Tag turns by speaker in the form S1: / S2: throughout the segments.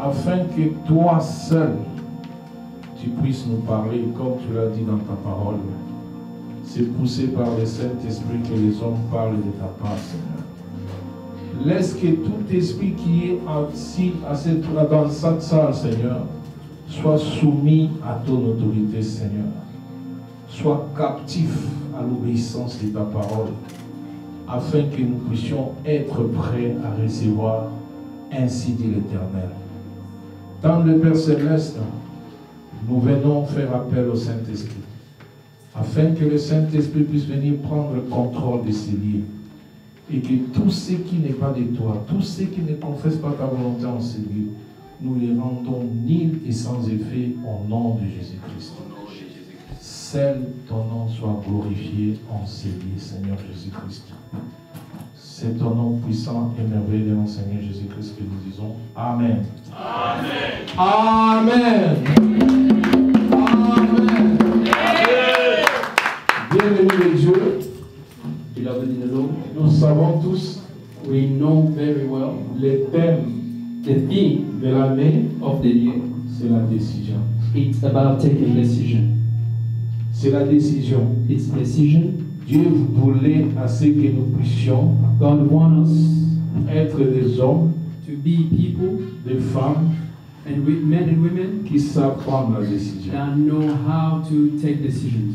S1: afin que toi seul, tu puisses nous parler comme tu l'as dit dans ta parole. C'est poussé par le Saint-Esprit que les hommes parlent de ta part, Seigneur. Laisse que tout esprit qui est assis dans cette salle, Seigneur, soit soumis à ton autorité, Seigneur. Sois captif à l'obéissance de ta parole, afin que nous puissions être prêts à recevoir, ainsi dit l'Éternel. Dans le Père Céleste, nous venons faire appel au Saint-Esprit, afin que le Saint-Esprit puisse venir prendre le contrôle de ces lieux, et que tout ce qui n'est pas de toi, tout ce qui ne confesse pas ta volonté en ces lieux, nous les rendons nuls et sans effet au nom de Jésus-Christ. Seul ton nom soit glorifié en ces lieux, Seigneur Jésus-Christ. C'est ton nom puissant et merveilleux, mon Seigneur Jésus-Christ, que nous disons Amen. Amen. Amen. Amen. Bienvenue les dieux.
S2: Beloved in the Lord,
S1: Nous savons tous
S2: we know very well
S1: le thème
S2: the theme
S1: de l'année,
S2: of the year.
S1: c'est la décision.
S2: It's about taking decision.
S1: C'est la décision.
S2: It's decision.
S1: Dieu voulait à ce que nous puissions
S2: God wants us
S1: être des hommes,
S2: to be people
S1: des femmes
S2: and men and women
S1: qui savent prendre la décision.
S2: that know how to take decisions.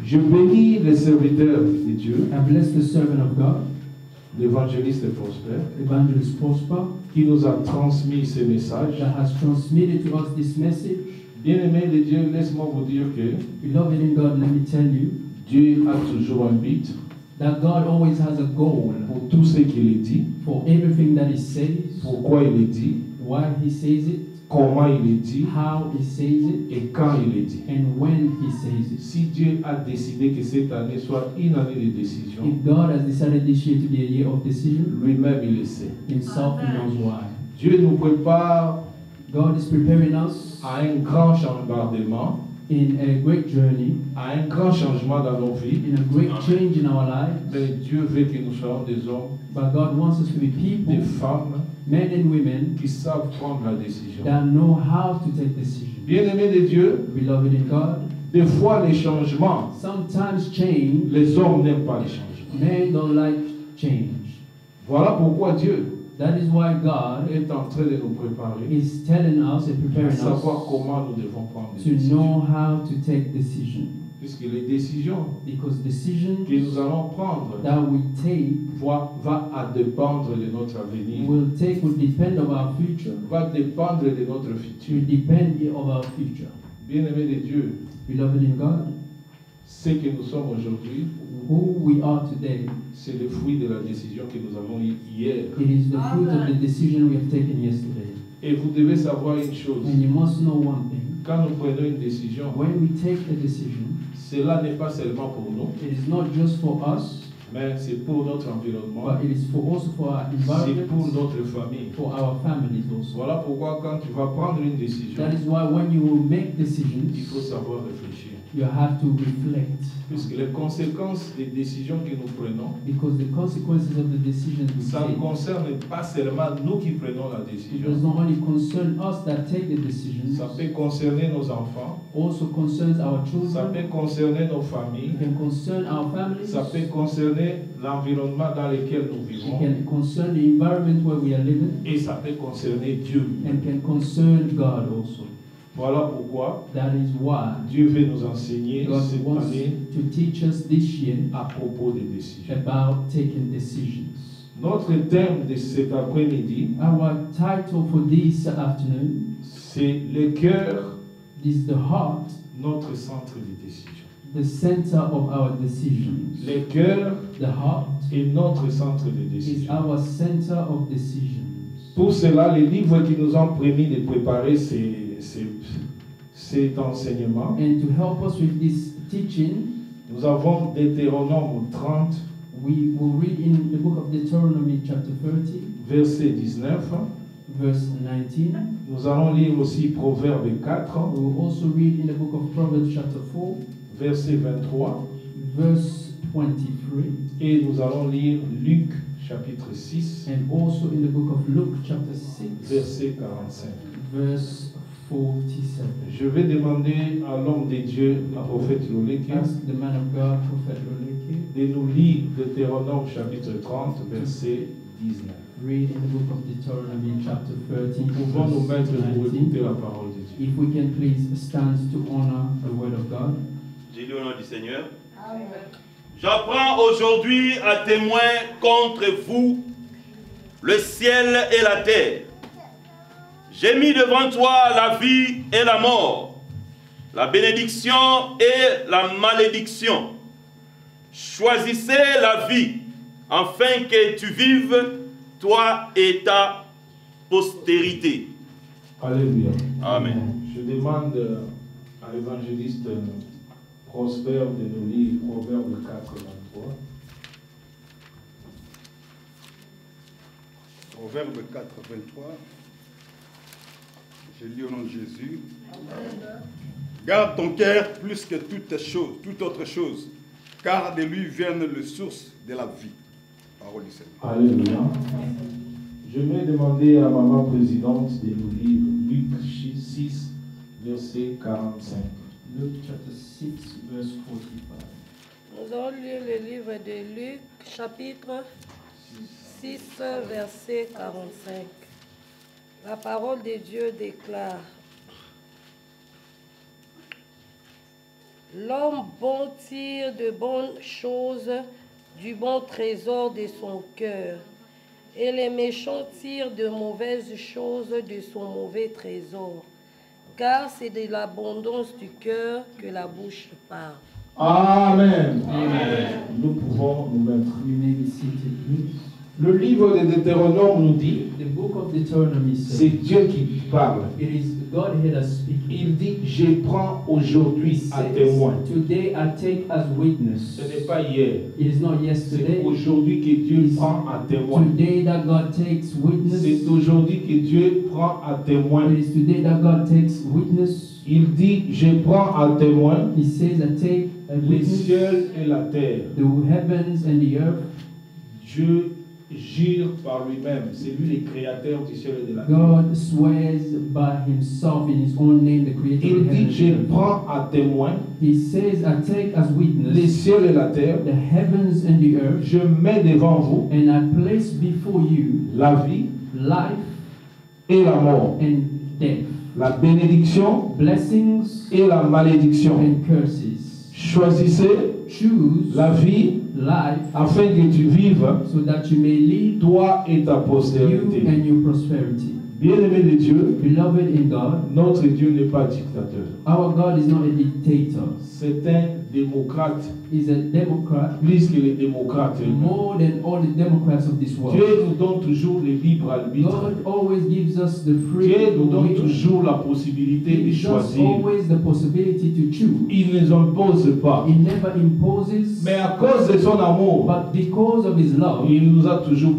S1: Je bénis les serviteurs de Dieu,
S2: I bless the servant of God,
S1: l'évangéliste Prosper,
S2: Evangelist Prosper,
S1: qui nous a transmis ce message.
S2: that has transmitted to us this message.
S1: Bien-aimés de Dieu, laisse-moi vous dire que
S2: Beloved in God, let me tell you
S1: Dieu a toujours un but
S2: that God always has a goal
S1: pour tout ce qu'il dit,
S2: for everything that He says,
S1: pourquoi il est dit,
S2: why He says it,
S1: comment il est dit
S2: how He says it,
S1: et quand il est dit.
S2: and when He says it.
S1: Si Dieu a décidé que cette année soit une année de décision,
S2: If God has decided this year to be a year of decision,
S1: lui-même il le sait.
S2: Himself He knows why.
S1: Dieu nous prépare
S2: God is preparing us
S1: à un grand chambardement,
S2: in a great journey,
S1: à un grand changement dans nos vies.
S2: in a great change in our lives.
S1: Mais Dieu veut que nous soyons des hommes,
S2: But God wants us to be people,
S1: des femmes
S2: men and women,
S1: qui savent prendre la décision.
S2: that know how to take decisions.
S1: Bien-aimés de Dieu,
S2: Beloved in God,
S1: des fois les changements,
S2: sometimes change,
S1: les hommes n'aiment pas les changements.
S2: men don't like change.
S1: Voilà pourquoi Dieu
S2: That is why God
S1: est en train de nous préparer
S2: is telling us and
S1: à
S2: preparing
S1: savoir
S2: us
S1: comment nous devons prendre des
S2: to
S1: décisions.
S2: know how to take decisions.
S1: Puisque les décisions
S2: Because decisions
S1: que nous allons prendre
S2: that we take
S1: va à dépendre de notre avenir,
S2: will depend on our future,
S1: va dépendre de notre
S2: will
S1: futur.
S2: depend on our future.
S1: Bien-aimés de Dieu,
S2: Beloved in God,
S1: ce que nous sommes aujourd'hui,
S2: who we are today,
S1: c'est le fruit de la décision que nous avons eue hier.
S2: it is the fruit of the decision we have taken yesterday.
S1: Et vous devez savoir une chose,
S2: And you must know one thing.
S1: quand nous prenons une décision,
S2: When we take a decision,
S1: cela n'est pas seulement pour nous,
S2: it is not just for us,
S1: mais c'est pour notre environnement,
S2: but it is also for our
S1: c'est pour
S2: environment,
S1: notre famille.
S2: for our families also.
S1: Voilà pourquoi quand tu vas prendre une décision,
S2: That is why when you will make
S1: il
S2: decisions,
S1: faut savoir réfléchir.
S2: you have to reflect.
S1: Puisque les conséquences des décisions que nous prenons,
S2: Because the consequences of the decisions we
S1: ça ne
S2: take,
S1: concerne pas seulement nous qui prenons la
S2: it
S1: décision.
S2: does not only concern us that take the decisions,
S1: Ça peut concerner nos enfants,
S2: also concerns our
S1: ça
S2: children,
S1: peut concerner nos
S2: it
S1: familles,
S2: can concern our families,
S1: ça peut concerner l'environnement dans lequel nous
S2: it
S1: vivons,
S2: can concern the environment where we are living,
S1: et ça peut concerner Dieu.
S2: and can concern God also.
S1: Voilà pourquoi
S2: That is why
S1: Dieu veut nous enseigner
S2: God
S1: cette
S2: wants
S1: année
S2: to teach us this year
S1: à propos des décisions.
S2: about taking decisions.
S1: Notre thème de cet après-midi,
S2: Our title for this afternoon
S1: c'est le cœur,
S2: is the heart,
S1: notre centre de décision.
S2: the center of our decisions.
S1: Le cœur
S2: The heart
S1: est notre centre de
S2: is
S1: décision.
S2: our center of decisions.
S1: Pour cela, les livres qui nous ont permis de préparer cet enseignement,
S2: And to help us with this teaching,
S1: nous avons Deutéronome 30,
S2: we will read in the book of Deuteronomy chapter 30,
S1: verset 19.
S2: verse 19.
S1: Nous allons lire aussi Proverbe 4,
S2: We will also read in the book of Proverbs chapter 4,
S1: verset 23.
S2: verse 23,
S1: Et nous allons lire Luc chapitre 6,
S2: and also in the book of Luke chapter 6,
S1: verset 45.
S2: verse 47.
S1: Je vais demander à l'homme de Dieu, le prophète Loleke,
S2: Ask the man of God, Prophet Loleke,
S1: de nous lire Deutéronome chapitre 30, verset 19.
S2: read in the book of Deuteronomy chapter 30,
S1: Nous pouvons nous mettre
S2: verse
S1: pour
S2: 19.
S1: écouter la parole de Dieu.
S2: If we can please stand to honor the word of God.
S3: J'ai lu au nom du Seigneur. J'apprends aujourd'hui à témoin contre vous le ciel et la terre. J'ai mis devant toi la vie et la mort, la bénédiction et la malédiction. Choisissez la vie, afin que tu vives, toi et ta postérité.
S1: Alléluia.
S3: Amen.
S1: Je demande à l'évangéliste Prosper de nous lire Proverbe 4, 23.
S4: Proverbe 4, 23. Je lis au nom de Jésus. Garde ton cœur plus que toute autre chose, car de lui viennent les sources de la vie. Parole du Seigneur.
S1: Alléluia. Je vais demander à Maman Présidente de nous lire Luc 6, verset 45.
S2: Luke chapter 6, verse 45.
S5: Nous allons lire le livre de Luc, chapitre 6, verset 45. La parole de Dieu déclare: L'homme bon tire de bonnes choses du bon trésor de son cœur, et les méchants tirent de mauvaises choses de son mauvais trésor. Car c'est de l'abondance du cœur que la bouche parle.
S1: Amen.
S2: Amen.
S1: Nous pouvons nous mettre.
S2: We may be seated, please.
S1: Le livre de Deutéronome nous dit,
S2: The book of Deuteronomy
S1: c'est
S2: says,
S1: Dieu qui parle.
S2: it is Godhead that speaking.
S1: Il dit, je prends aujourd'hui
S2: He
S1: à
S2: says,
S1: témoin.
S2: today I take as witness.
S1: Ce n'est pas hier.
S2: It is not
S1: C'est
S2: yesterday.
S1: aujourd'hui que Dieu
S2: It's
S1: prend à témoin.
S2: today that God takes witness.
S1: C'est aujourd'hui que Dieu prend à témoin.
S2: It is today that God takes witness.
S1: Il dit, je prends à témoin
S2: He says, I take a
S1: les
S2: witness,
S1: cieux et la terre.
S2: the heavens and the earth.
S1: Dieu jure par lui-même. C'est lui le créateur du ciel et de la terre.
S2: God swears by himself in his own name, the creator
S1: Il
S2: of the
S1: dit,
S2: heavens
S1: je
S2: and the earth.
S1: prends à témoin
S2: He says, I take as
S1: les
S2: witness
S1: cieux et la terre.
S2: the heavens and the earth,
S1: Je mets devant vous
S2: and I place before you
S1: la vie
S2: life
S1: et la mort,
S2: and death,
S1: la bénédiction
S2: blessings
S1: et la malédiction.
S2: and curses.
S1: Choisissez
S2: Choose
S1: la vie
S2: life
S1: afin que tu vives,
S2: so that you may live,
S1: toi et ta
S2: you
S1: postérité.
S2: and your prosperity.
S1: Bien-aimé de Dieu,
S2: Beloved in God,
S1: notre Dieu n'est pas dictateur.
S2: our God is not a dictator.
S1: C'est un démocrate,
S2: He's a democrat
S1: plus que les démocrates.
S2: more than all the democrats of this world.
S1: Dieu nous donne toujours le libre arbitre.
S2: God always gives us the free
S1: Dieu nous donne
S2: will.
S1: toujours la possibilité
S2: He
S1: de
S2: gives us
S1: choisir.
S2: always the possibility to choose.
S1: Il ne nous impose pas.
S2: He never imposes,
S1: Mais à cause de son amour,
S2: but because of his love,
S1: il nous a toujours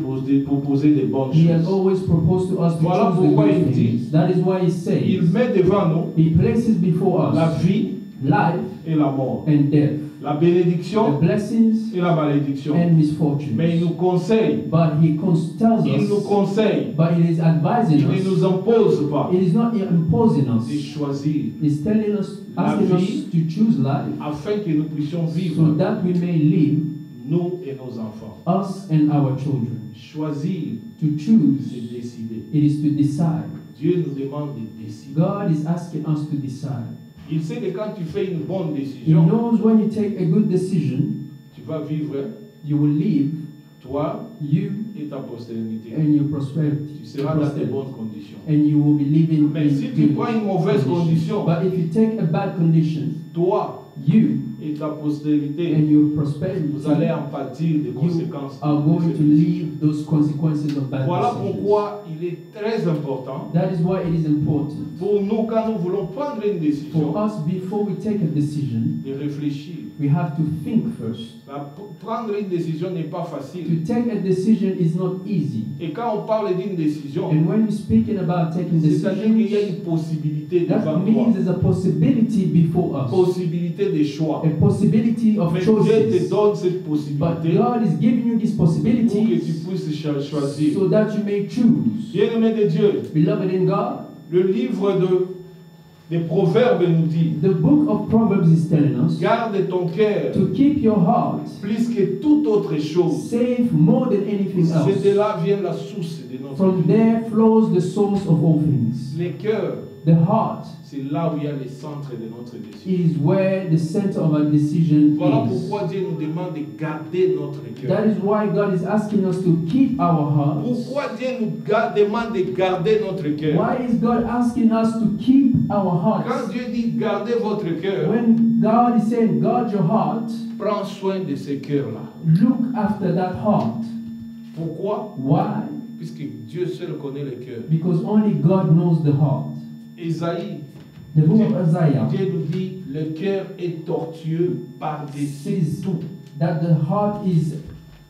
S1: proposé des bonnes
S2: he has
S1: choses.
S2: always proposed to us to
S1: Voilà
S2: choose the
S1: pourquoi
S2: good
S1: il dit,
S2: things. That is why he
S1: Il
S2: says,
S1: met devant nous
S2: he places before
S1: la
S2: us
S1: vie
S2: life
S1: et la mort,
S2: and death,
S1: la
S2: the
S1: bénédiction
S2: blessings
S1: et la malédiction.
S2: and misfortunes.
S1: Mais il nous conseille,
S2: But he tells
S1: il nous
S2: us,
S1: conseille,
S2: but it is advising
S1: il ne
S2: us,
S1: nous impose pas
S2: it is not imposing
S1: de
S2: us.
S1: choisir
S2: It's telling us,
S1: La
S2: asking
S1: vie.
S2: us to choose life
S1: afin que nous puissions
S2: so
S1: vivre,
S2: that we may live,
S1: nous et nos enfants.
S2: us and our children.
S1: Choisir,
S2: To choose,
S1: c'est décider.
S2: it is to decide.
S1: Dieu nous demande de décider.
S2: God is asking us to decide.
S1: Il sait que quand tu fais une bonne
S2: He
S1: décision,
S2: knows when you take a good decision,
S1: tu vas vivre,
S2: you will live,
S1: toi
S2: you
S1: et ta postérité.
S2: and your prosperity.
S1: Tu seras dans de bonnes conditions.
S2: And you will be living
S1: Mais si tu
S2: good
S1: prends une mauvaise
S2: conditions.
S1: condition,
S2: But if you take a bad condition,
S1: toi
S2: you
S1: et ta postérité,
S2: and your prosperity,
S1: vous allez en pâtir des
S2: you
S1: conséquences.
S2: are
S1: de
S2: going
S1: cette
S2: to
S1: décision.
S2: live those consequences of bad
S1: Voilà
S2: decisions.
S1: pourquoi il est très important
S2: That is why it is important
S1: pour nous, quand nous voulons prendre une décision,
S2: for us, before we take a decision,
S1: de réfléchir.
S2: we have to think first.
S1: Prendre une décision n'est pas facile.
S2: To take a decision is not easy.
S1: Et quand on parle d'une décision,
S2: And when we're speaking about taking
S1: c'est-à-dire qu'il y a
S2: decisions,
S1: une possibilité
S2: that
S1: devant
S2: means
S1: toi,
S2: there's a possibility before us,
S1: possibilité de choix.
S2: a possibility of
S1: Mais Dieu te
S2: choices.
S1: donne cette
S2: But
S1: possibilité
S2: God is giving you these
S1: pour que tu
S2: possibilities
S1: puisses choisir.
S2: so that you may choose.
S1: Bien-aimé de Dieu,
S2: Beloved in God,
S1: Le livre des Proverbes nous dit,
S2: The book of Proverbs is telling us
S1: garde ton cœur
S2: to keep your heart
S1: plus que toute autre chose.
S2: safe more than anything
S1: C'est de
S2: else.
S1: là vient la source de notre
S2: From
S1: vie.
S2: there flows the source of all things.
S1: Les cœurs,
S2: The heart
S1: c'est là où il y a le centre de notre décision.
S2: is where the center of our decision
S1: Voilà
S2: is.
S1: pourquoi Dieu nous demande de garder notre cœur.
S2: That is why God is asking us to keep our hearts.
S1: Pourquoi Dieu nous demande de garder notre cœur?
S2: Why is God asking us to keep our
S1: Quand
S2: hearts?
S1: Dieu dit gardez votre cœur,
S2: When God is saying guard your heart,
S1: prends soin de ce cœur-là.
S2: look after that heart.
S1: Pourquoi?
S2: Why?
S1: Puisque Dieu seul connaît le cœur.
S2: Because only God knows the heart.
S1: Isaïe,
S2: The book of Isaiah
S1: Dieu nous dit le cœur est tortueux par-dessus
S2: says
S1: tout.
S2: that the heart is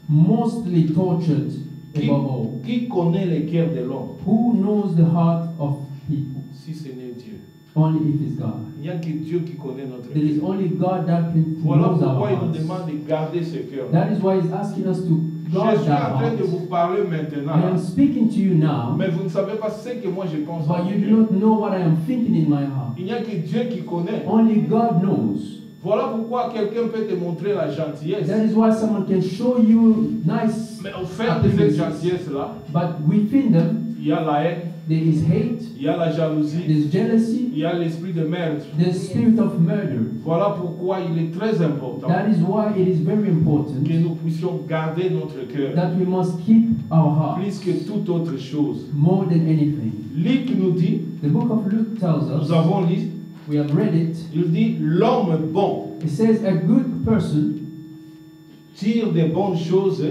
S2: mostly tortured
S1: Qui,
S2: above all.
S1: qui connaît le cœur de l'homme?
S2: Who knows the heart of people?
S1: Si ce n'est Dieu.
S2: Only if it's God.
S1: Il n'y a que Dieu qui connaît notre
S2: There is
S1: cœur.
S2: only God that can
S1: Voilà
S2: knows our
S1: pourquoi il nous
S2: hearts.
S1: demande de garder ce cœur.
S2: That is why He's asking us to
S1: Je
S2: guard
S1: suis
S2: that
S1: en train
S2: heart.
S1: de vous parler
S2: I
S1: maintenant,
S2: am speaking to you now,
S1: mais vous ne savez pas ce que moi je pense.
S2: but you do not know what I am thinking in my heart.
S1: Il n'y a que Dieu qui connaît.
S2: Only God knows.
S1: Voilà pourquoi quelqu'un peut te montrer la gentillesse.
S2: That is why someone can show you nice,
S1: Mais au fait de cette gentillesse-là,
S2: but within them
S1: il y a la haine,
S2: there is hate,
S1: il y a la jalousie,
S2: there's jealousy,
S1: il y a l'esprit de meurtre.
S2: the spirit of murder.
S1: Voilà pourquoi il est très important
S2: That is why it is very important
S1: que nous puissions garder notre cœur
S2: that we must keep our heart
S1: plus que toute autre chose.
S2: more than anything.
S1: Luc nous dit,
S2: The book of Luke tells
S1: nous
S2: us,
S1: avons lu,
S2: we have read it,
S1: il dit l'homme bon
S2: it says a good person
S1: tire des bonnes choses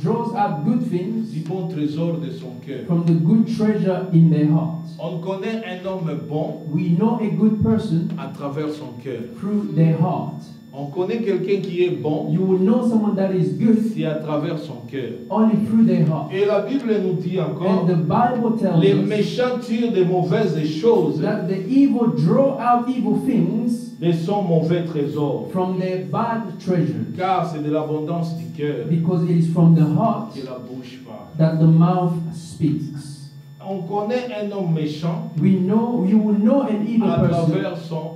S2: draws out good things
S1: du bon trésor de son cœur.
S2: from the good treasure in their heart.
S1: On connaît un homme bon
S2: We know a good person
S1: à travers son cœur.
S2: through their heart.
S1: On connaît quelqu'un qui est bon,
S2: You will know someone that is good
S1: c'est à travers son cœur.
S2: only through their heart.
S1: Et la Bible nous dit encore,
S2: And the Bible tells
S1: les
S2: us
S1: méchants tirent des mauvaises choses
S2: that the evil draw out evil things
S1: de son mauvais trésor.
S2: from their bad treasure,
S1: Car c'est de l'abondance du cœur
S2: because it is from the heart
S1: que la bouche parle.
S2: that the mouth speaks.
S1: On connaît un homme méchant
S2: You will know an evil
S1: à
S2: person
S1: travers son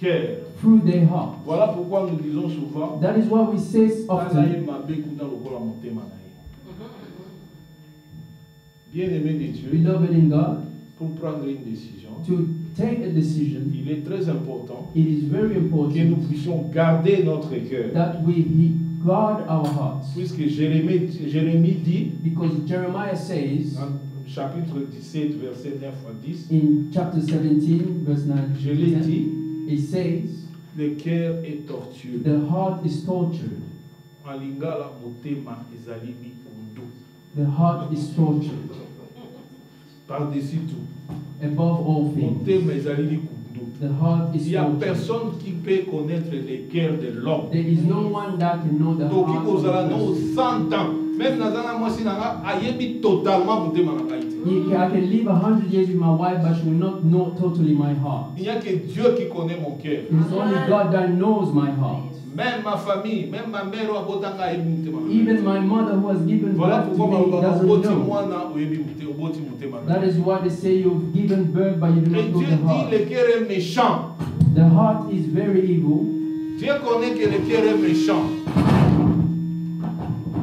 S1: cœur.
S2: through their heart.
S1: Voilà pourquoi nous disons souvent,
S2: That is why we say often,
S1: bien-aimé de Dieu,
S2: beloved in God,
S1: pour prendre une décision,
S2: to take a decision,
S1: il est très important
S2: it is very
S1: que nous
S2: important
S1: puissions garder notre cœur.
S2: that we guard our hearts.
S1: Puisque Jérémie dit,
S2: Because Jeremiah says
S1: en chapitre 17, verset 9 à 10,
S2: in chapter 17, verse 9,
S1: je l'ai
S2: 10,
S1: dit,
S2: it says,
S1: le cœur est tortueux.
S2: the heart is tortured.
S1: En lingala, motema ezali bikundu.
S2: The heart is tortured
S1: Par-dessus tout.
S2: above all things.
S1: Motema ezali bikundu.
S2: The heart
S1: Il
S2: is
S1: n'y a
S2: tortured.
S1: personne qui peut connaître les cœurs de l'homme.
S2: There is no one that can know the
S1: Donc,
S2: heart
S1: il
S2: of
S1: kozala
S2: a
S1: no
S2: person.
S1: 100 ans. Même Nazana Mwasi Nanga, ayebi totalement motema na ngai te.
S2: I can live 100 years with my wife, but she will not know totally my heart.
S1: Il n'y a que Dieu qui connaît mon cœur.
S2: It is only God that knows my heart.
S1: Même ma famille, même ma mère abotanga ayebi motema na
S2: Even
S1: ngai.
S2: my mother who has given
S1: Voilà
S2: birth to
S1: pourquoi
S2: me
S1: balobaka
S2: doesn't
S1: oboti
S2: know.
S1: mwana oyebi oboti motema na
S2: That
S1: ngai.
S2: is why they say you've given birth, but you do
S1: Et
S2: not know
S1: Dieu
S2: the
S1: dit
S2: heart.
S1: le cœur est méchant.
S2: The heart is very evil.
S1: Dieu connaît que le cœur est méchant.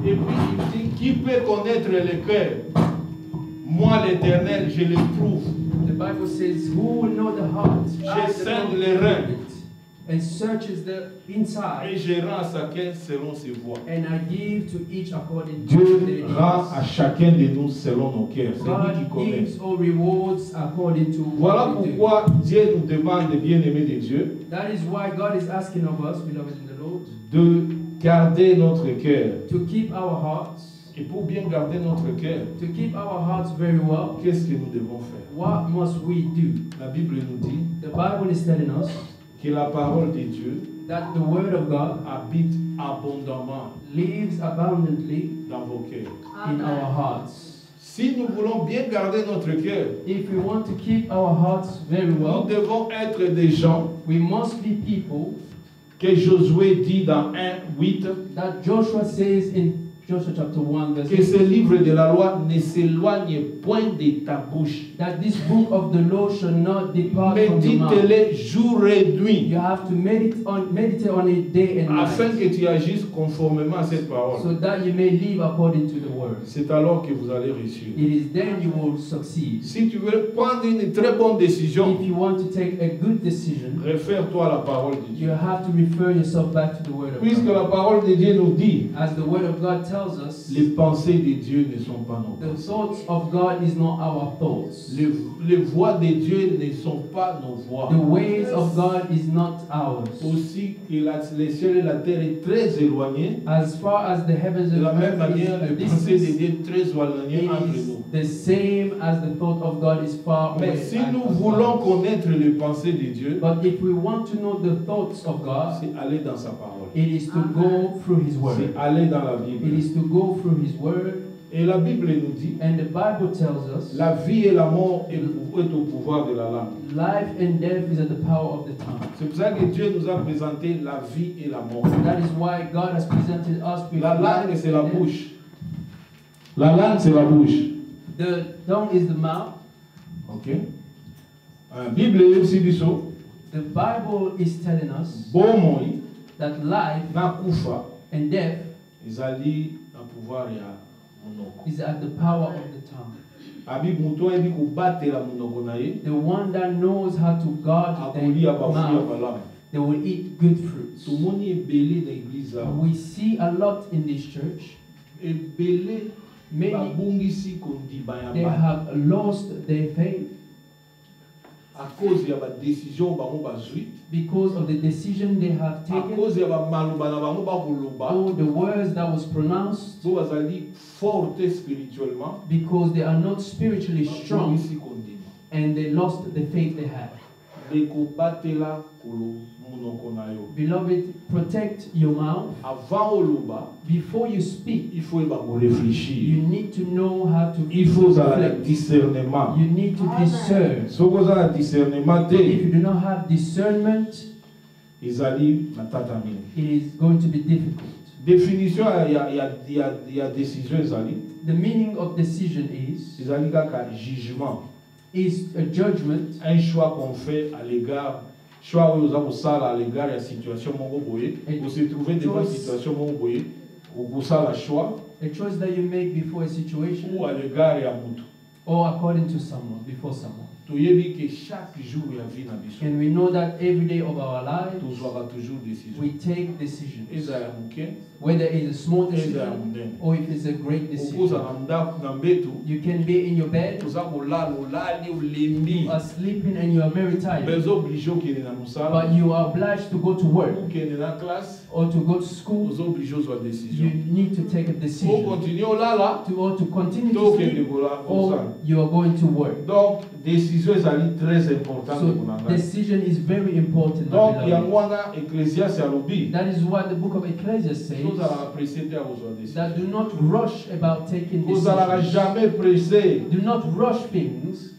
S1: Et puis il dit, qui peut connaître le cœur? Moi l'Éternel, je l'éprouve.
S2: The Bible says, who will know the heart? I, the
S1: Scène
S2: Lord,
S1: les reins.
S2: know it, and searches the
S1: Et
S2: inside,
S1: je rends à chacun selon ses voies.
S2: and I give to each according to
S1: Dieu
S2: their
S1: rend à
S2: deeds.
S1: chacun de nous selon nos cœurs. C'est lui qui
S2: God
S1: connaît.
S2: gives all rewards according to
S1: Voilà
S2: what we do.
S1: pourquoi Dieu nous demande, bien-aimés de Dieu,
S2: That is why God is asking of us, beloved in the Lord,
S1: de garder notre cœur.
S2: to keep our hearts,
S1: Et pour bien garder notre cœur,
S2: to keep our hearts very well.
S1: qu'est-ce que nous devons faire?
S2: What must we do?
S1: La Bible nous dit
S2: The Bible is telling us
S1: que la parole de Dieu
S2: that the Word of God
S1: habite abondamment
S2: lives abundantly
S1: dans vos cœurs.
S2: in our hearts.
S1: Si nous voulons bien garder notre cœur,
S2: If we want to keep our hearts very
S1: nous
S2: well,
S1: devons être des gens
S2: we must be people
S1: que Josué dit dans 1:8,
S2: that Joshua says in Joshua chapter 1 verse
S1: Que
S2: 8.
S1: ce livre de la loi ne s'éloigne point de ta bouche.
S2: That this book of the law shall not depart from your mouth.
S1: Médite-les jour et nuit,
S2: You have to meditate on it day and
S1: afin
S2: night,
S1: que tu agisses conformément à cette parole.
S2: so that you may live according to the word.
S1: C'est alors que vous allez réussir.
S2: It is then you will succeed.
S1: Si tu veux prendre une très bonne décision,
S2: If you want to take a good decision,
S1: réfère-toi à la parole de
S2: you
S1: Dieu.
S2: have to refer yourself back to the word of
S1: Puisque
S2: God.
S1: la parole de Dieu nous dit,
S2: As the word of God tells us,
S1: les pensées de Dieu ne sont pas nos
S2: the
S1: pensées.
S2: thoughts of God is not our thoughts.
S1: Les voies de Dieu ne sont pas nos voies.
S2: The ways of God is not ours.
S1: Aussi que les cieux et la terre est très éloignés,
S2: As far as the heavens
S1: de
S2: and
S1: la même
S2: earth
S1: manière, les
S2: is
S1: pensées de
S2: distance,
S1: Dieu sont très éloignées entre
S2: it is
S1: nous.
S2: the same as the thought of God is far away.
S1: Mais si
S2: at
S1: nous
S2: us.
S1: voulons connaître les pensées de Dieu,
S2: But if we want to know the thoughts of God,
S1: c'est aller dans sa parole.
S2: it is to go through His Word.
S1: C'est aller dans la
S2: It
S1: Bible.
S2: is to go through His Word.
S1: Et la Bible nous dit,
S2: And the Bible tells us,
S1: la vie et la mort est au pouvoir de la langue.
S2: life and death is at the power of the tongue.
S1: C'est pour ça que Dieu nous a présenté la vie et la mort.
S2: That is why God has presented us with
S1: La langue,
S2: life
S1: c'est la
S2: and death.
S1: bouche. La langue, c'est la bouche.
S2: The tongue is the mouth.
S1: Ok? La Bible est aussi dit ça.
S2: The Bible is telling us
S1: Bon moi,
S2: that life
S1: na kufa,
S2: and death
S1: ezali na pouvoir ya monoko.
S2: is at the power of the tongue.
S1: Abi muto ebi kubatela monoko na ye,
S2: The one that knows how to guard
S1: akolia
S2: their
S1: bafu ya
S2: mouth,
S1: balamu.
S2: they will eat good fruits.
S1: Tomoni ebele na église awa.
S2: We see a lot in this church.
S1: Ebele
S2: Many,
S1: babungisi kondiba ya
S2: they
S1: bato.
S2: have lost their faith
S1: À cause ya ba décision bango bazwi,
S2: because of the decision they have
S1: à
S2: taken,
S1: cause ya ba maloba na bango bakoloba,
S2: or the words that was pronounced,
S1: so bazali forte spirituellement,
S2: because they are not spiritually strong
S1: babungisi kondima.
S2: and they lost the faith they had.
S1: Deko batela kolo monoko na yo.
S2: Beloved, protect your mouth.
S1: Avant oloba,
S2: Before you speak,
S1: il faut eba
S2: you
S1: réfléchir.
S2: need to know how to
S1: Il faut avoir le
S2: reflect.
S1: discernement.
S2: You need to discern.
S1: Si vous avez le discernement,
S2: If you do not have discernment,
S1: ezali matata mingi.
S2: it is going to be difficult.
S1: Définition ya décision ezali.
S2: The meaning of decision
S1: Ezali kaka jugement.
S2: is a judgment,
S1: Un choix qu'on fait à l'égard, choix où nous avons ça à l'égard de la situation moko boye, vous se trouvez devant une situation moko boye, vous ça la choix
S2: a choice that you make before a situation
S1: ou à l'égard ya mutu.
S2: or according to someone, before someone.
S1: Toyebi que chaque jour ya vie na biso,
S2: And we know that every day of our lives,
S1: tozwaka toujours décision.
S2: we take decisions.
S1: Eza ya muke,
S2: Whether it's a small
S1: eza ya
S2: decision
S1: monene.
S2: or if it's a great
S1: Okoza
S2: decision.
S1: na ndako na mbetu,
S2: You can be in your bed,
S1: toza kolala olali
S2: you
S1: olembi.
S2: are sleeping and you are very tired,
S1: Bezo obligé okende na mosala,
S2: but you are obliged to go to work
S1: okende na classe,
S2: or to go to school.
S1: ozo obligé ozwa
S2: You
S1: décision.
S2: need to take a
S1: O
S2: decision
S1: continue olala,
S2: or to continue
S1: to
S2: to
S1: okende
S2: sleep
S1: kola
S2: or
S1: kosala.
S2: you are going to work.
S1: Donc, décision ezali très importante
S2: So
S1: pour nanga.
S2: decision is very important. my
S1: Donc,
S2: beloved.
S1: yango wana Ecclésiaste alobi,
S2: That is what the book of Ecclesiastes says,
S1: tozalaka pressé te ya kozwa décision.
S2: that do not rush about taking
S1: Kozalaka
S2: decisions.
S1: jamais pressé,
S2: Do not rush things,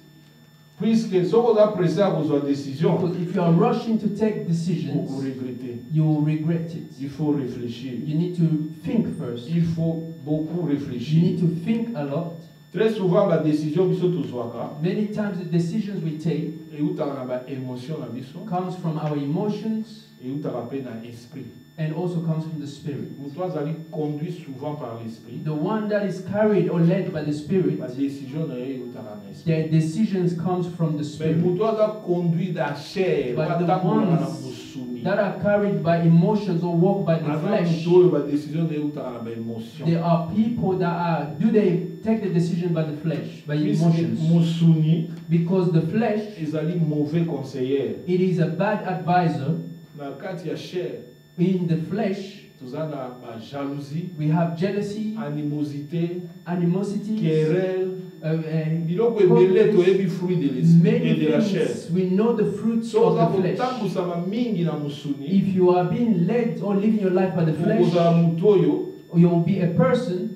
S1: puisque soki oza pressé ya kozwa décision,
S2: because if you are rushing to take decisions,
S1: okoregrete.
S2: you will regret it.
S1: Il faut réfléchir.
S2: You need to think first.
S1: Il faut beaucoup
S2: You
S1: réfléchir.
S2: need to think a lot.
S1: Très souvent, ba décision biso tozwaka,
S2: Many times the decisions we take
S1: eutaka na ba émotion na biso,
S2: comes from our emotions
S1: eutaka mpe na esprit.
S2: and also comes from the spirit.
S1: Moto azali conduit souvent par l'esprit.
S2: The one that is carried or led by the spirit,
S1: Ba décision na ye eutaka na esprit.
S2: their decisions comes from the
S1: Mais
S2: spirit.
S1: moto aza conduit na chair,
S2: But the
S1: batambolaka na
S2: ones
S1: mosuni.
S2: that are carried by emotions or walk by the
S1: Aza
S2: flesh,
S1: moto oyo ba décision na ye eutaka na ba émotion.
S2: there are people that are, do they take the decision by the flesh, by
S1: Puisque
S2: emotions?
S1: mosuni
S2: Because the flesh,
S1: ezali mauvais conseiller.
S2: it is a bad advisor.
S1: Na kati ya chair,
S2: In the flesh,
S1: toza na ba jalousie,
S2: we have jealousy,
S1: animosité,
S2: animosity,
S1: querelle,
S2: uh,
S1: biloko ebele toyebi fruit de l'esprit et
S2: many
S1: de la chair.
S2: things. We know the fruits
S1: So
S2: of
S1: oza
S2: the flesh.
S1: kotambusama mingi na mosuni,
S2: If you are being led or living your life by the flesh,
S1: okozala motu oyo
S2: you will be a person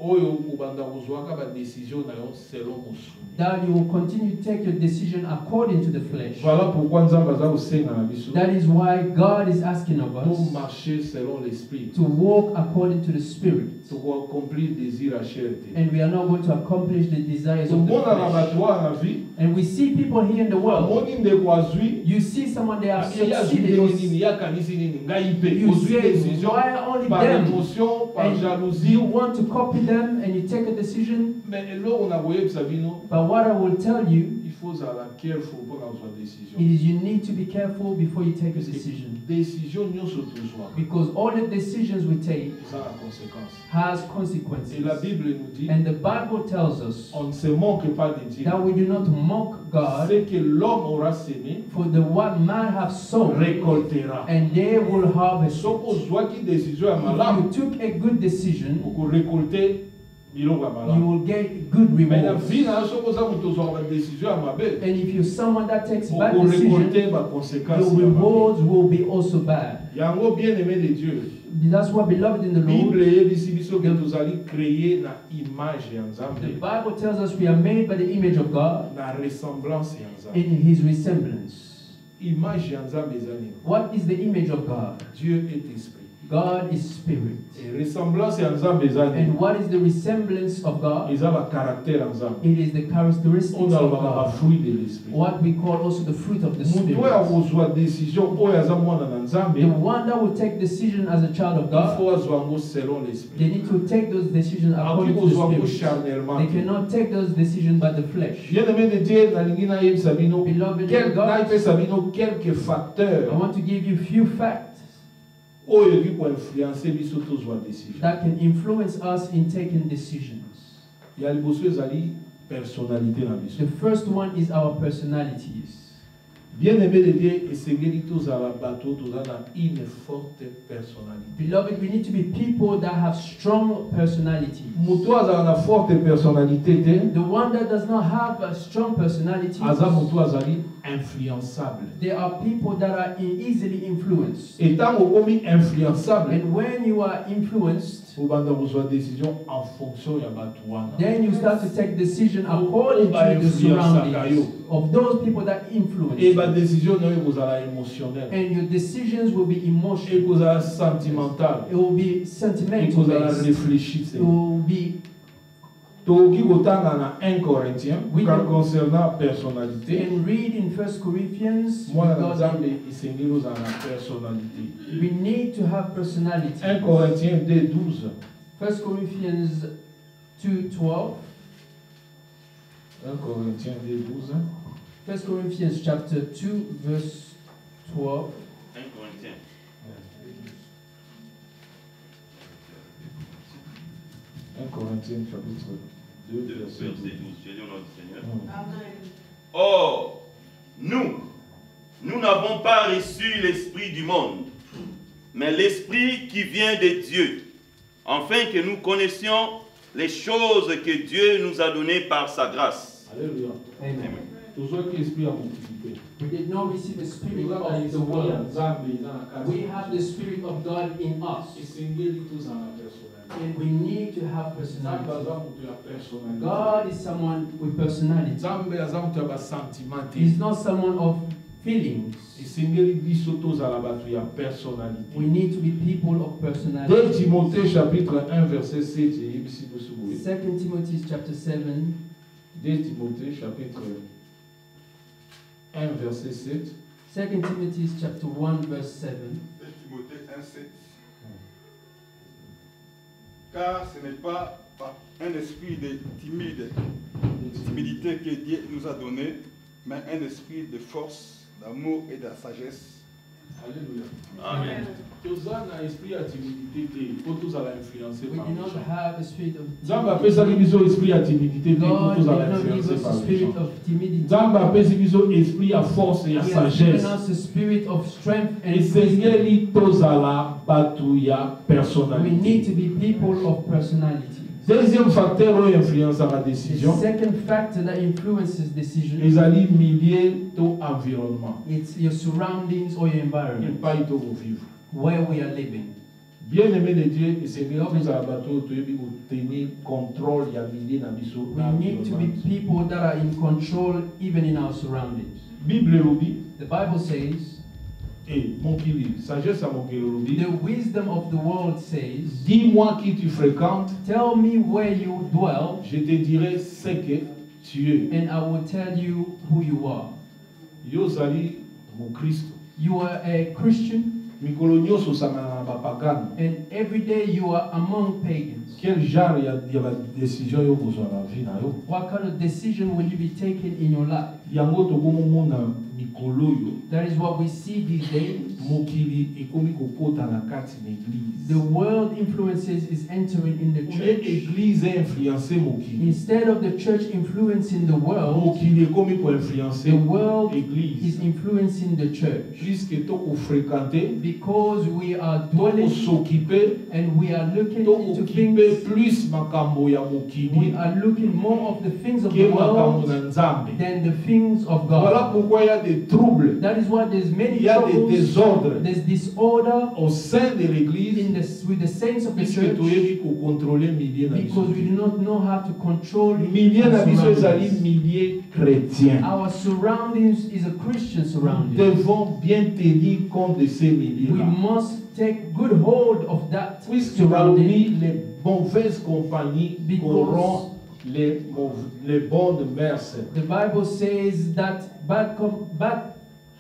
S1: oyo obanda kozwaka ba décision na yo selon mosuni.
S2: that you will continue to take your decision according to the flesh.
S1: Voilà pourquoi Nzambe aza kosenga na biso
S2: That is why God is asking of
S1: pour
S2: us
S1: marcher selon l'esprit.
S2: to walk according to the Spirit.
S1: accomplir le désir à chair.
S2: and we are not going to accomplish the desires of the
S1: Tout le monde en
S2: flesh.
S1: abattoir en vie.
S2: And we see people here in the world.
S1: Amoni ndeko azwi.
S2: You see someone they have
S1: Il y a
S2: succeeded.
S1: nini ya kanisi nini ngai pe.
S2: You
S1: Ozwi
S2: say,
S1: décision
S2: why only
S1: par
S2: them?
S1: émotion, par
S2: And
S1: jalousie.
S2: you want to copy them and you take a decision.
S1: Mais là on a voyé que ça vient.
S2: But what I will tell you,
S1: Il faut avoir careful pour avoir une décision.
S2: it is you need to be careful before you take a decision.
S1: Décision nyonso tozwa.
S2: Because all the decisions we take
S1: Ça a conséquence.
S2: has
S1: Et
S2: consequences.
S1: la Bible nous dit,
S2: And the Bible tells us
S1: on ne se manque pas de Dieu.
S2: that we do not mock God,
S1: Ce que l'homme aura semé,
S2: for the what man have sown,
S1: récoltera.
S2: and they will harvest.
S1: Sauf qu'on
S2: It.
S1: voit qu'il décision à
S2: If
S1: malade,
S2: you took a good decision,
S1: pour récolter, il aura
S2: you
S1: malade.
S2: will get good
S1: Mais la
S2: rewards.
S1: vie, là, sauf qu'on a une décision à ma belle,
S2: And if you're someone that takes
S1: pour
S2: bad
S1: récolter
S2: decisions,
S1: ma conséquence.
S2: your rewards will be also bad.
S1: Il y a un mot bien aimé de Dieu.
S2: That's why, beloved in the
S1: Bible
S2: Lord,
S1: est ici, biso que nous allons créer na image en
S2: the
S1: Nzambe,
S2: Bible tells us we are made by the image of God
S1: na ressemblance en Nzambe.
S2: in His resemblance.
S1: Image en Nzambe ezali.
S2: What is the image of God?
S1: Dieu est esprit.
S2: God is spirit.
S1: Et ressemblance en Nzambe ezali.
S2: And what is the resemblance of God?
S1: Ils ont un caractère en Nzambe.
S2: It is the characteristics
S1: On
S2: of
S1: a le
S2: God.
S1: fruit de l'esprit.
S2: What we call also the fruit of the
S1: Mutu
S2: Spirit.
S1: ya kozwa décision oyo aza mwana na
S2: The
S1: Nzambe,
S2: one that will take decision as a child of
S1: il
S2: God,
S1: faut azwa yango selon
S2: they
S1: l'esprit.
S2: need to take those decisions
S1: Akoki
S2: according to
S1: kozwa yango
S2: the Spirit.
S1: charnellement.
S2: They cannot take those decisions by the flesh.
S1: Bien aimé de Dieu, nalingi nayebisa bino,
S2: Beloved of God,
S1: nayebisa bino quelques
S2: I
S1: facteurs
S2: want to give you few facts
S1: oyo eki koinfluencer biso tozwa décision.
S2: that can influence us in taking decisions.
S1: Ya liboso ezali personnalité na biso.
S2: The first one is our personalities.
S1: Bien aimé de Dieu, esengeli tozala bato tozala une forte personnalité.
S2: Beloved, we need to be people that have strong personalities.
S1: Mutu azala na forte personnalité te,
S2: The one that does not have a strong personality,
S1: aza mutu azali influençable.
S2: they are people that are easily influenced.
S1: Et tant okomi influençable,
S2: And when you are influenced,
S1: obanda kozwa décision en fonction ya bato wana.
S2: then you start to take decision according to the surroundings of those people that influence
S1: Et
S2: you.
S1: ba décision na yo kozala émotionnelle,
S2: And your decisions will be
S1: et
S2: emotional.
S1: kozala sentimental,
S2: It will be
S1: et
S2: sentimental
S1: kozala
S2: based.
S1: réfléchi.
S2: It will be,
S1: Toki kotanga na 1 Corinthiens,
S2: Oui.
S1: concernant personnalité.
S2: and read in 1 Corinthians,
S1: Moi na
S2: because
S1: Nzambe esengeli ozala na personnalité.
S2: we need to have personality.
S1: 1 Corinthiens 2:12.
S2: 1 Corinthians 2:12.
S1: 1 Corinthiens 2:12.
S2: 1 Corinthians chapter 2 verse 12.
S3: 1 Corinthiens.
S1: 1 Corinthiens chapitre 2
S3: 2,
S1: verset
S3: verset
S1: 12.
S3: 12. Je lis au nom du Seigneur.
S1: Mm.
S3: Or, nous n'avons pas reçu l'esprit du monde, mais l'esprit qui vient de Dieu, afin que nous connaissions les choses que Dieu nous a données par sa grâce.
S1: Alléluia.
S2: Amen.
S1: Toujours qui esprit à motivité.
S2: We did not receive the spirit
S1: Nous avons
S2: of the
S1: esprit à
S2: world.
S1: Nzambe eza na kati.
S2: We have the spirit of God in us.
S1: Esengeli tozala na personnalité.
S2: And we need to have
S1: Nzambe
S2: personality.
S1: aza moto ya personnalité.
S2: God is someone with personality.
S1: Nzambe aza moto ya basentiment te.
S2: He's not someone of feelings.
S1: esengeli biso tozala bato ya personnalité.
S2: We need to be people of
S1: 2
S2: personality.
S1: Timothée chapitre 1 verset 7 eyebisi biso boye.
S2: 2 Timothy chapter 7.
S1: 2 Timothée chapitre 1 verset 7.
S2: 2 Timothy chapter 1 verse 7.
S4: 2 Timothée 1:7. Car ce n'est pas par un esprit de timidité que Dieu nous a donné, mais un esprit de force, d'amour et de sagesse.
S1: Alléluia.
S3: Amen.
S1: Toza na esprit ya timidité te, po tozala influencé
S2: We
S1: par
S2: do
S1: les
S2: not
S1: gens.
S2: have a spirit of
S1: Nzambe apesaki biso esprit ya timidité te, po
S2: God did
S1: tozala
S2: not give
S1: influencé
S2: us
S1: par
S2: a
S1: les
S2: spirit
S1: gens.
S2: of timidity.
S1: Nzambe apesi biso esprit ya force ya
S2: He has given
S1: sagesse.
S2: us a spirit of strength and wisdom.
S1: Esengeli tozala bato ya
S2: We need
S1: personnalité.
S2: to be people of personality.
S1: Deuxième facteur oyo influence la
S2: The
S1: décision,
S2: second factor that influences decision
S1: ezali milieu to environnement.
S2: it's your surroundings or your environment,
S1: Epai to vivre.
S2: where we are living.
S1: Bien aimé de Dieu, esengeli tozala bato oyo toyebi kotenir contrôle ya milieu na biso
S2: We
S1: na
S2: need to be
S1: environnement.
S2: people that are in control even in our surroundings.
S1: Bible elobi,
S2: The Bible says,
S1: Et mon kili, sagesse à mon kili,
S2: The wisdom of the world says,
S1: dis-moi qui tu fréquentes,
S2: tell me where you dwell,
S1: je te dirai ce que tu es.
S2: and I will tell you who you are.
S1: Yo zali mon Christ.
S2: You are a Christian,
S1: Mikolo nyonso sangana na bapagano.
S2: and every day you are among pagans.
S1: Quel genre il y a la décision yo besoin la vie na yo.
S2: What kind of decision will you be taking in your life?
S1: Yango to komo na mikolo yo.
S2: That is what we see these days.
S1: Mokili ekomi kokota na kati na église.
S2: The world influences is entering in the
S1: Ou
S2: church.
S1: église a influencé mokili.
S2: Instead of the church influencing the world,
S1: Mokili ekomi ko influencer
S2: the world is
S1: église.
S2: influencing the church.
S1: Puisque to ko fréquenter,
S2: Because we are
S1: to ko
S2: dwelling
S1: s'occuper,
S2: and we are looking
S1: to ko
S2: into
S1: occuper
S2: things,
S1: plus makambo ya
S2: we
S1: mokili
S2: are looking more of the things of
S1: que
S2: the
S1: makambo
S2: world
S1: na Nzambe.
S2: than the things of
S1: Voilà
S2: God.
S1: pourquoi il y a des troubles.
S2: That is why there's many
S1: Il y a des
S2: troubles,
S1: désordres
S2: there's disorder
S1: au sein de l'église.
S2: with the saints of the
S1: Puisque
S2: church,
S1: tu es pour contrôler milliers
S2: because we do not know how to control
S1: milliers
S2: our
S1: na biso ezali
S2: surroundings.
S1: milliers chrétiens.
S2: Our surroundings is a Christian
S1: Nous
S2: surrounding.
S1: devons bien tenir compte de ces milliers
S2: We
S1: là.
S2: must take good hold of that
S1: Puisque
S2: surrounding,
S1: parmi les mauvaises compagnies corrompent les bonnes mœurs.
S2: the Bible says that bad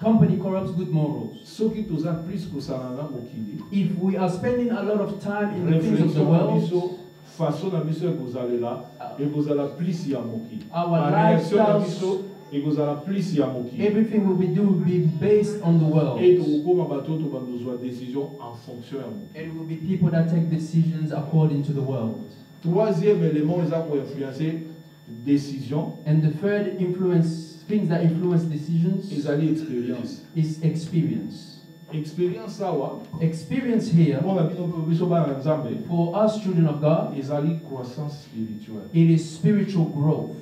S2: company corrupts good morals.
S1: Soki toza plus kosala na mokili.
S2: If we are spending a lot of time in the things of the
S1: Réflexion na
S2: world,
S1: biso, façon na biso ekozalela, ekozala plus ya mokili.
S2: Our
S1: Réaction na
S2: lifestyles,
S1: biso ekozala plus ya mokili.
S2: everything we do will be based on the world.
S1: Et tokokoma bato to bandozwa décision en fonction ya mokili.
S2: It will be people that take decisions according to the world.
S1: Troisième élément, ils ont influencé décision,
S2: And the third things that influence decisions
S1: ils allaient expérience.
S2: is experience.
S1: Expérience ça wa.
S2: Experience here,
S1: Bon la bino biso ba na Nzambe,
S2: for us children of God,
S1: ils allaient croissance spirituelle.
S2: it is spiritual growth.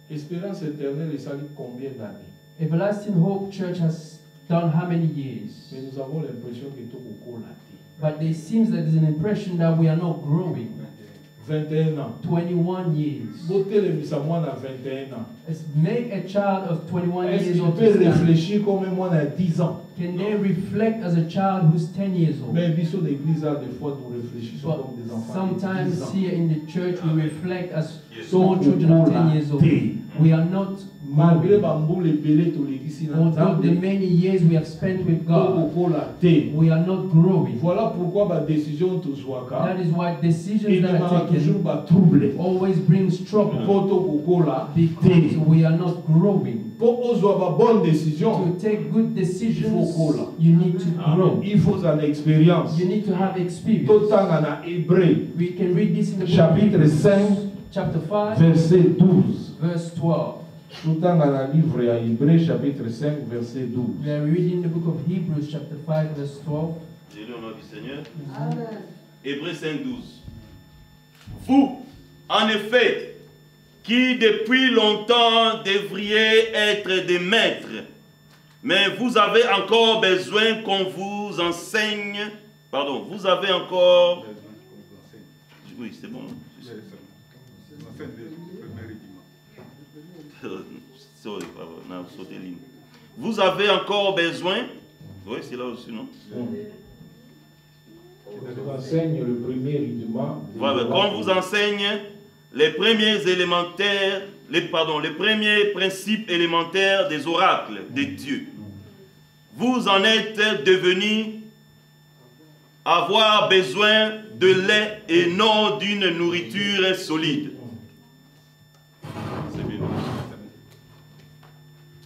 S1: Espérance éternelle, ils allaient combien d'années?
S2: Everlasting Hope Church has done how many years?
S1: Mais nous avons l'impression que tout au cours
S2: But it seems that there's an impression that we are not growing.
S1: 21 ans.
S2: 21 years.
S1: Beauté le misamouan à 21 ans.
S2: Let's make a child of 21
S1: Est-ce
S2: years
S1: qu'il
S2: old
S1: peut
S2: to stand.
S1: réfléchir comme moi à 10 ans?
S2: Can they reflect as a child who's 10 years old?
S1: Mais biso d'église a des fois nous réfléchissons
S2: But
S1: comme des enfants. de 10
S2: sometimes
S1: ans.
S2: here in the church we reflect as
S3: Yes.
S2: small children of 10 years old. We are not
S1: Malgré
S2: growing.
S1: bamboule belé to l'église na
S2: Although the
S1: Nzambe,
S2: many years we have spent with God, we are not growing.
S1: voilà pourquoi ma décision tozwaka
S2: That is why decisions
S1: et
S2: that
S1: demandera
S2: are
S1: toujours
S2: taken
S1: ba trouble.
S2: always brings trouble
S1: Poto kokola
S2: because we are not growing.
S1: pour ozwa ba bonne décision,
S2: To take good decisions,
S1: Il faut grow.
S2: you need to grow.
S1: il faut en expérience.
S2: You need to have experience.
S1: Totanga na Hébreu
S2: We can read this in the book of
S1: chapitre
S2: Hebrews,
S1: 5
S2: chapter 5,
S1: verset 12.
S2: verse 12.
S1: Totanga na livre ya Hébreu chapitre 5 verset 12.
S2: We are reading the book of Hebrews, chapter 5, verse 12.
S3: J'ai lu au nom du Seigneur. Hébreux 5, 12. Vous, en effet, qui depuis longtemps devriez être des maîtres, mais vous avez encore besoin qu'on vous enseigne. Pardon, vous avez encore. Oui, c'est bon. Sorry, pardon, on a sauté ligne. Vous avez encore besoin. Oui, c'est là aussi, non?
S1: On enseigne le premier rudiment.
S3: Voilà, qu'on vous enseigne les premiers élémentaires, les premiers principes élémentaires des oracles de Dieu. Vous en êtes devenus avoir besoin de lait et non d'une nourriture solide. C'est bien.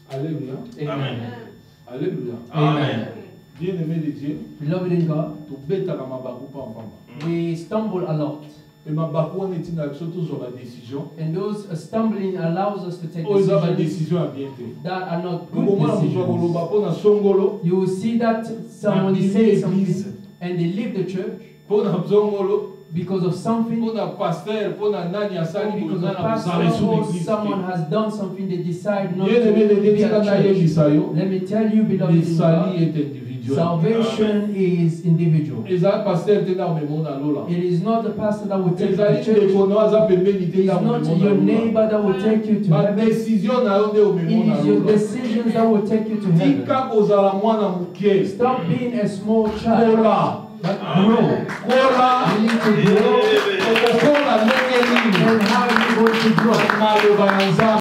S1: Alléluia.
S3: Amen.
S1: Alléluia.
S3: Amen.
S1: Bien-aimé de Dieu,
S2: Beloved in God,
S1: tobetaka mabaku pamba.
S2: we stumble a lot.
S1: Et mabaku wana etina biso tozwa ba décision.
S2: And those stumbling allows us to take
S1: Oyo eza ba
S2: decisions
S1: décision ya bien te.
S2: that are not good
S1: Okomona moto
S2: decisions.
S1: akoloba mpo na songolo,
S2: You will see that someone is saying something and they leave the church
S1: mpo na nzongolo,
S2: because of something,
S1: mpo na pasteur, mpo na nani asali
S2: or because
S1: boza
S2: of
S1: na
S2: pastor
S1: bozala sur
S2: or
S1: l'église.
S2: someone has done something, they decide not
S1: Bien-aimé de
S2: to
S1: Dieu,
S2: be
S1: tika
S2: at church.
S1: nayebisa yo,
S2: Let me tell you, beloved in
S1: lisali
S2: God,
S1: est individuel. individuel.
S2: Salvation is individual.
S1: Et ça, pasteur, t'es dans le monde à l'eau là.
S2: It is not the pastor that will take
S1: Et
S2: you
S1: ça,
S2: to
S1: il
S2: church.
S1: est connu, ça peut bénir,
S2: It is
S1: dans le
S2: not
S1: monde
S2: your
S1: à l'eau là.
S2: neighbor that will take you to
S1: Ma
S2: heaven.
S1: décision n'a pas au
S2: It
S1: monde à
S2: is your
S1: l'eau là.
S2: decisions that will take you to heaven.
S1: Tika kozala mwana muke.
S2: Stop being a small child.
S1: Kola.
S2: But grow.
S1: Kola.
S2: You need to grow.
S1: Okokola ndenge nini.
S2: And how are you going to grow?
S1: Maloba ya Nzambe.